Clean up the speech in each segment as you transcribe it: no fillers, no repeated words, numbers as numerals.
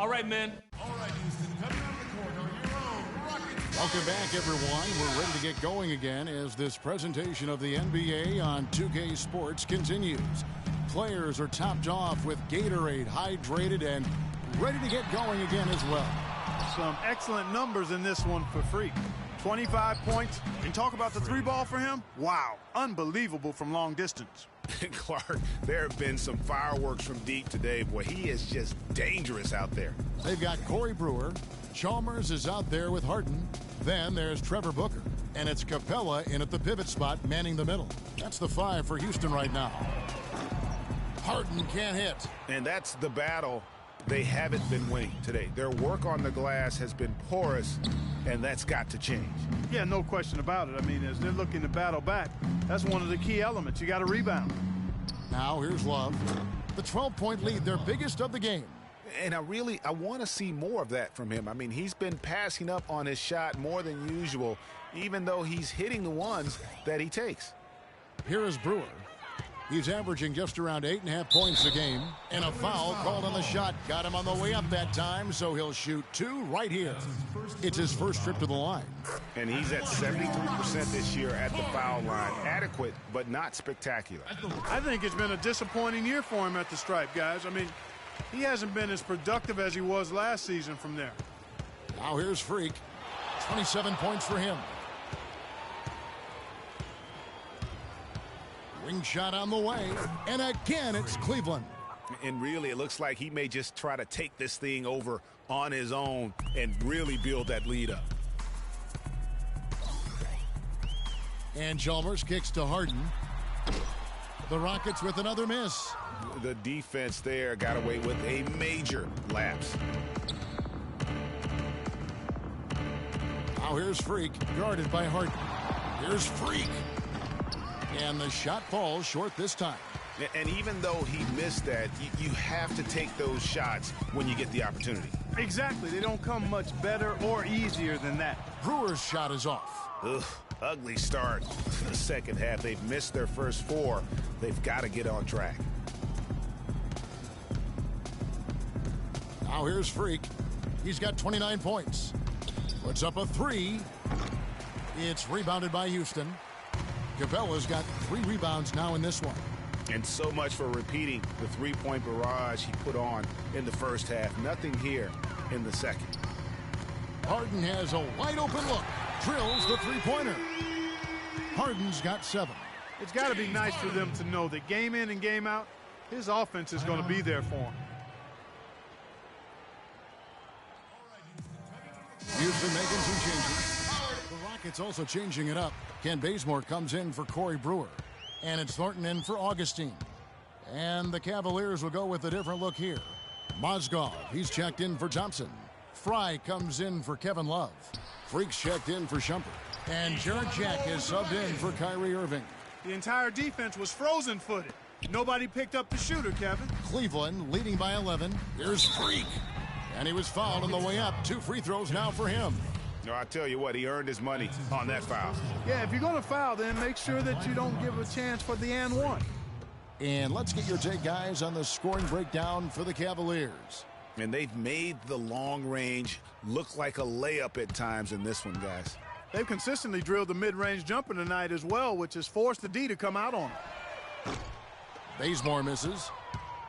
All right, man. All right, Houston, coming on the court on your own. Rockets. Welcome back, everyone. We're ready to get going again as this presentation of the NBA on 2K Sports continues. Players are topped off with Gatorade, hydrated, and ready to get going again as well. Some excellent numbers in this one for Freak. 25 points. And talk about the three ball for him. Wow. Unbelievable from long distance. Clark, there have been some fireworks from deep today. Boy, he is just dangerous out there. They've got Corey Brewer. Chalmers is out there with Harden. Then there's Trevor Booker. And it's Capella in at the pivot spot, manning the middle. That's the 5 for Houston right now. Harden can't hit. And that's the battle they haven't been winning today. Their work on the glass has been porous, and that's got to change. Yeah, no question about it. I mean, as they're looking to battle back, that's one of the key elements. You got to rebound. Now here's Love. The 12-point lead, their biggest of the game. And I want to see more of that from him. I mean, he's been passing up on his shot more than usual, even though he's hitting the ones that he takes. Here is Brewer. He's averaging just around 8.5 points a game. And a foul called on the shot. Got him on the way up that time, so he'll shoot 2 right here. It's his first trip to the line. And he's at 73% this year at the foul line. Adequate, but not spectacular. I think it's been a disappointing year for him at the stripe, guys. I mean, he hasn't been as productive as he was last season from there. Now here's Freak. 27 points for him. Ring shot on the way, and again it's Cleveland. And really, it looks like he may just try to take this thing over on his own and really build that lead up. And Chalmers kicks to Harden. The Rockets with another miss. The defense there got away with a major lapse. Now here's Freak, guarded by Harden. Here's Freak. And the shot falls short this time. And even though he missed that, you have to take those shots when you get the opportunity. Exactly. They don't come much better or easier than that. Brewer's shot is off. Ugh, ugly start to the second half. They've missed their first 4. They've got to get on track. Now here's Freak. He's got 29 points. Puts up a 3. It's rebounded by Houston. Capella's got 3 rebounds now in this one. And so much for repeating the three-point barrage he put on in the first half. Nothing here in the second. Harden has a wide-open look. Drills the three-pointer. Harden's got 7. It's got to be nice for them to know that game in and game out, his offense is going to be there for him. Houston making some changes. The Rockets also changing it up. Ken Bazemore comes in for Corey Brewer. And it's Thornton in for Augustine. And the Cavaliers will go with a different look here. Mozgov, he's checked in for Thompson. Fry comes in for Kevin Love. Freak's checked in for Shumpert. And Jarrett Jack is subbed in for Kyrie Irving. The entire defense was frozen-footed. Nobody picked up the shooter, Kevin. Cleveland leading by 11. Here's Freak. And he was fouled on the way up. 2 free throws now for him. No, I tell you what, he earned his money on that foul. Yeah, if you're going to foul, then make sure that you don't give a chance for the and one. And let's get your take, guys, on the scoring breakdown for the Cavaliers. And they've made the long range look like a layup at times in this one, guys. They've consistently drilled the mid-range jumper tonight as well, which has forced the D to come out on them. Bazemore misses.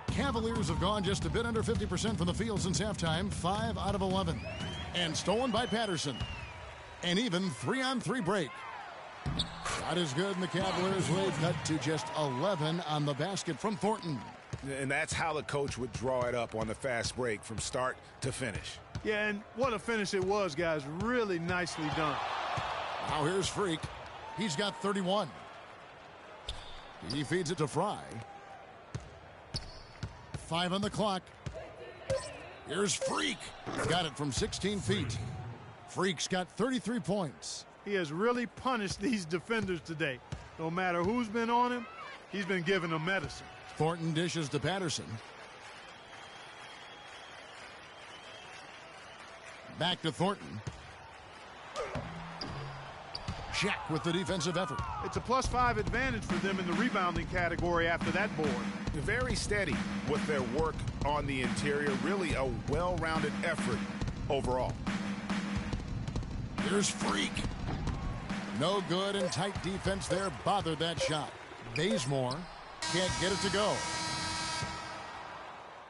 Cavaliers have gone just a bit under 50% from the field since halftime, 5 out of 11. And stolen by Patterson. An even 3-on-3 break. Shot is good, and the Cavaliers will cut to just 11 on the basket from Thornton. And that's how the coach would draw it up on the fast break from start to finish. Yeah, and what a finish it was, guys. Really nicely done. Now here's Freak. He's got 31. He feeds it to Fry. 5 on the clock. Here's Freak. Got it from 16 feet. Freak's got 33 points. He has really punished these defenders today. No matter who's been on him, he's been giving them medicine. Thornton dishes to Patterson. Back to Thornton. Jack with the defensive effort. It's a +5 advantage for them in the rebounding category after that board. Very steady with their work on the interior. Really a well-rounded effort overall. Here's Freak. No good, and tight defense there bothered that shot. Bazemore can't get it to go.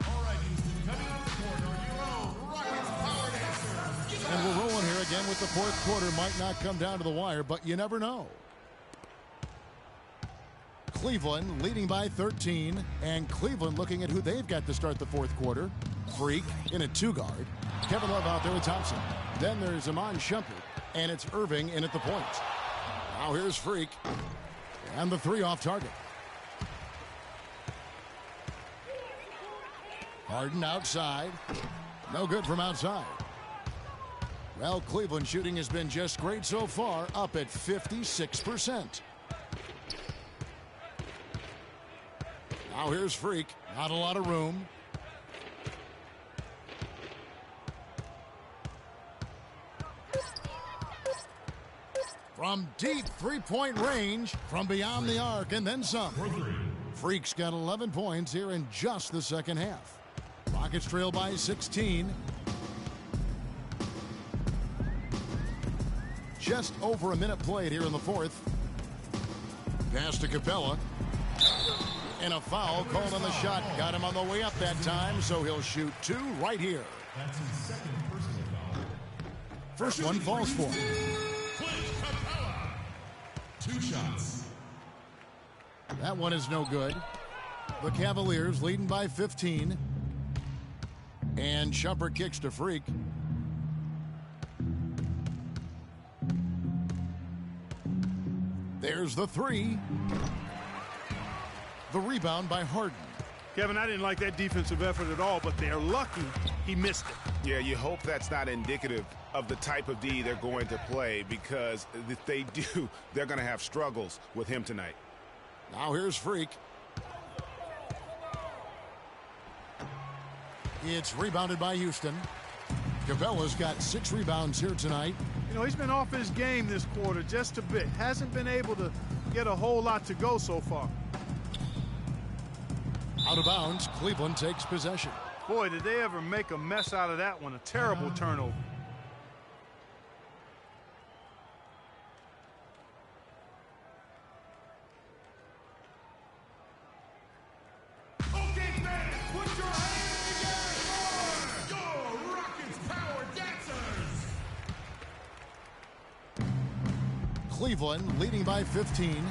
All right, Houston, coming up the court are your own Rockets Power Dancers. And we're rolling here again with the fourth quarter. Might not come down to the wire, but you never know. Cleveland leading by 13, and Cleveland looking at who they've got to start the fourth quarter. Freak in a two-guard. Kevin Love out there with Thompson. Then there's Iman Shumpert, and it's Irving in at the point. Now here's Freak, and the three off target. Harden outside. No good from outside. Well, Cleveland shooting has been just great so far, up at 56%. Now here's Freak. Not a lot of room. From deep three-point range, from beyond the arc, and then some. Freak's got 11 points here in just the second half. Rockets trail by 16. Just over a minute played here in the fourth. Pass to Capella. And a foul called on the shot. Got him on the way up that time, so he'll shoot two right here. That's his second personal foul. First one falls for him. Clint Capella. 2 shots. That one is no good. The Cavaliers leading by 15. And Shumpert kicks to Freak. There's the three. The rebound by Harden. Kevin, I didn't like that defensive effort at all, but they're lucky he missed it. Yeah, you hope that's not indicative of the type of D they're going to play, because if they do, they're going to have struggles with him tonight. Now here's Freak. It's rebounded by Houston. Capella's got 6 rebounds here tonight. You know, he's been off his game this quarter just a bit. Hasn't been able to get a whole lot to go so far. Out of bounds, Cleveland takes possession. Boy, did they ever make a mess out of that one. A terrible turnover. Okay, fans, put your hands together for your Rockets Power Dancers. Cleveland leading by 15.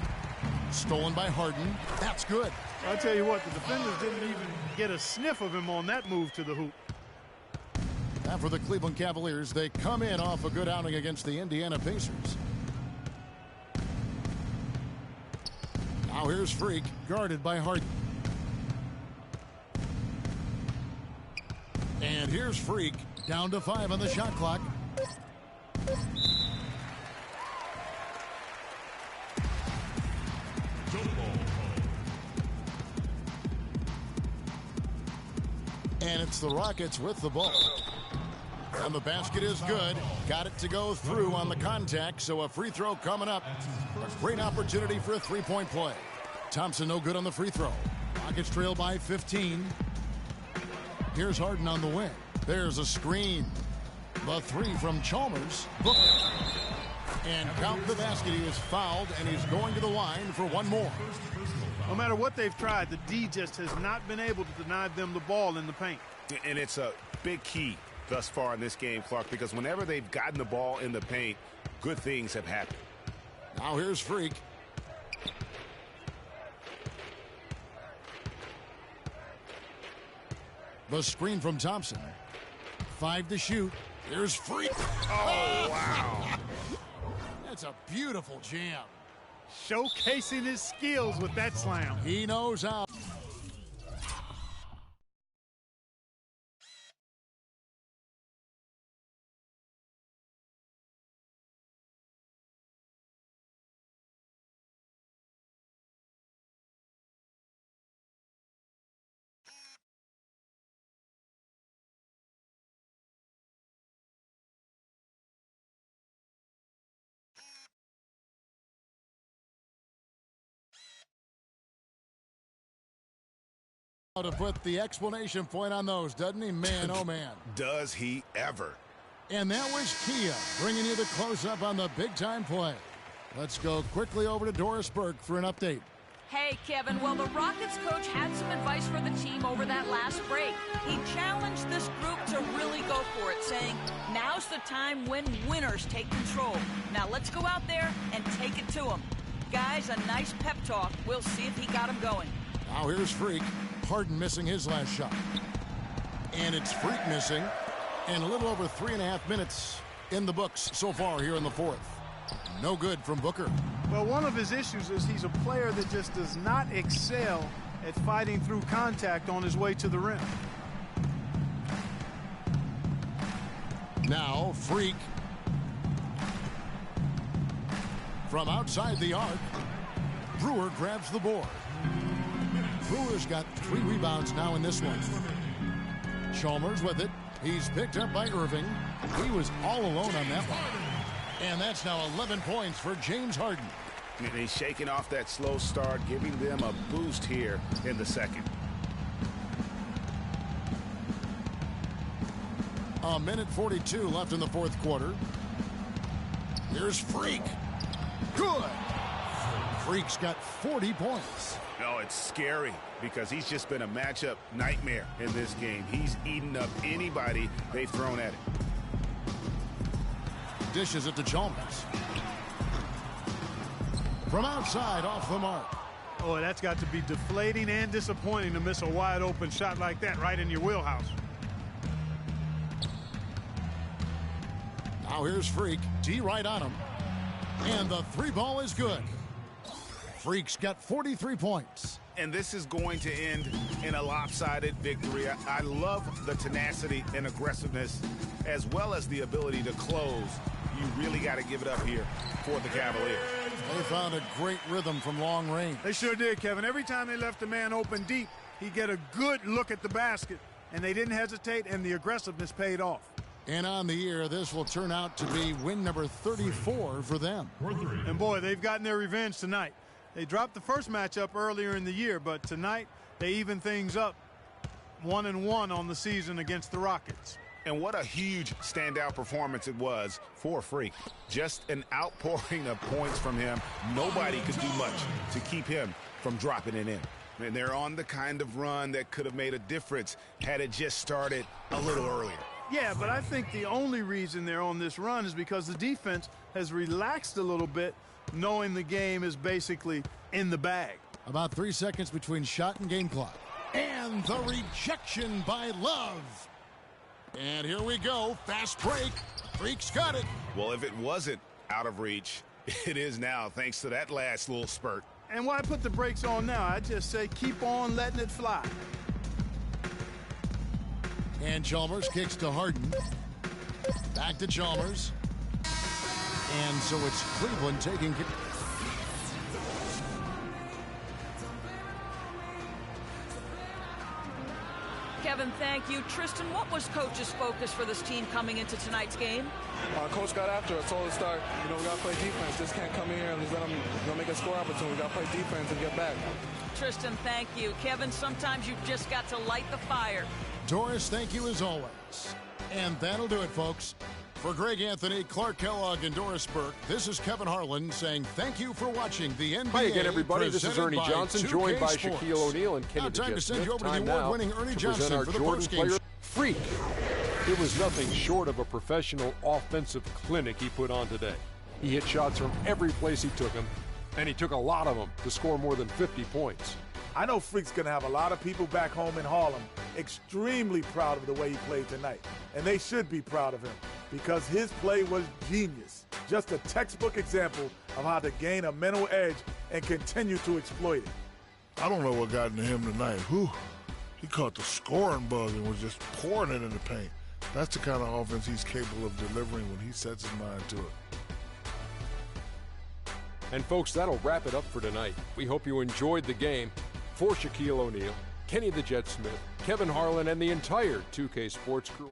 Stolen by Harden. That's good. I'll tell you what, the defenders didn't even get a sniff of him on that move to the hoop. And for the Cleveland Cavaliers, they come in off a good outing against the Indiana Pacers. Now here's Freak, guarded by Harden. And here's Freak, down to 5 on the shot clock. And it's the Rockets with the ball. And the basket is good. Got it to go through on the contact, so a free throw coming up. A great opportunity for a three-point play. Thompson no good on the free throw. Rockets trail by 15. Here's Harden on the wing. There's a screen. The three from Chalmers. Booked. And count the basket. He is fouled, and he's going to the line for one more. No matter what they've tried, the D just has not been able to deny them the ball in the paint. And it's a big key thus far in this game, Clark, because whenever they've gotten the ball in the paint, good things have happened. Now here's Freak. The screen from Thompson. 5 to shoot. Here's Freak. Oh, wow. That's a beautiful jam. Showcasing his skills with that slam. He knows how. To put the explanation point on those, doesn't he? Man, oh man. Does he ever? And that was Kia bringing you the close-up on the big-time play. Let's go quickly over to Doris Burke for an update. Hey, Kevin. Well, the Rockets coach had some advice for the team over that last break. He challenged this group to really go for it, saying, now's the time when winners take control. Now let's go out there and take it to them. Guys, a nice pep talk. We'll see if he got him going. Now here's Freak. Harden missing his last shot. And it's Freak missing. And a little over 3.5 minutes in the books so far here in the fourth. No good from Booker. Well, one of his issues is he's a player that just does not excel at fighting through contact on his way to the rim. Now Freak. From outside the arc, Brewer grabs the board. Brewer's got 3 rebounds now in this one. Chalmers with it. He's picked up by Irving. He was all alone on that one. And that's now 11 points for James Harden. And he's shaking off that slow start, giving them a boost here in the second. A minute 42 left in the fourth quarter. Here's Freak. Good. Freak's got 40 points. No, it's scary because he's just been a matchup nightmare in this game. He's eaten up anybody they've thrown at him. Dishes it to Chalmers. From outside, off the mark. Oh, that's got to be deflating and disappointing to miss a wide open shot like that right in your wheelhouse. Now here's Freak. D right on him. And the 3 ball is good. Freak's got 43 points. And this is going to end in a lopsided victory. I love the tenacity and aggressiveness as well as the ability to close. You really got to give it up here for the Cavaliers. They found a great rhythm from long range. They sure did, Kevin. Every time they left the man open deep, he'd get a good look at the basket. And they didn't hesitate, and the aggressiveness paid off. And on the year, this will turn out to be win number 34 for them. And boy, they've gotten their revenge tonight. They dropped the first matchup earlier in the year, but tonight they even things up 1-1 on the season against the Rockets. And what a huge standout performance it was for Freak. Just an outpouring of points from him. Nobody could do much to keep him from dropping it in. And they're on the kind of run that could have made a difference had it just started a little earlier. Yeah, but I think the only reason they're on this run is because the defense has relaxed a little bit, knowing the game is basically in the bag. About 3 seconds between shot and game clock. And the rejection by Love. And here we go. Fast break. Freak's got it. Well, if it wasn't out of reach, it is now thanks to that last little spurt. And why put the brakes on now? I just say keep on letting it fly. And Chalmers kicks to Harden. Back to Chalmers. And so it's Cleveland taking... Kevin, thank you. Tristan, what was Coach's focus for this team coming into tonight's game? Coach got after us, told us to start, we got to play defense. Just can't come in here and just let them make a score opportunity. We got to play defense and get back. Tristan, thank you. Kevin, sometimes you've just got to light the fire. Doris, thank you as always. And that'll do it, folks. For Greg Anthony, Clark Kellogg, and Doris Burke, this is Kevin Harlan saying thank you for watching the NBA. Hi again, everybody. This is Ernie Johnson, joined by Shaquille O'Neal and Kenny Time to send Smith. you over to the award-winning Ernie Johnson for the Jordan first game. player, Freak. It was nothing short of a professional offensive clinic he put on today. He hit shots from every place he took them, and he took a lot of them to score more than 50 points. I know Freak's going to have a lot of people back home in Harlem extremely proud of the way he played tonight. And they should be proud of him because his play was genius. Just a textbook example of how to gain a mental edge and continue to exploit it. I don't know what got into him tonight. Whew. He caught the scoring bug and was just pouring it in the paint. That's the kind of offense he's capable of delivering when he sets his mind to it. And folks, that'll wrap it up for tonight. We hope you enjoyed the game. For Shaquille O'Neal, Kenny the Jet Smith, Kevin Harlan, and the entire 2K Sports crew.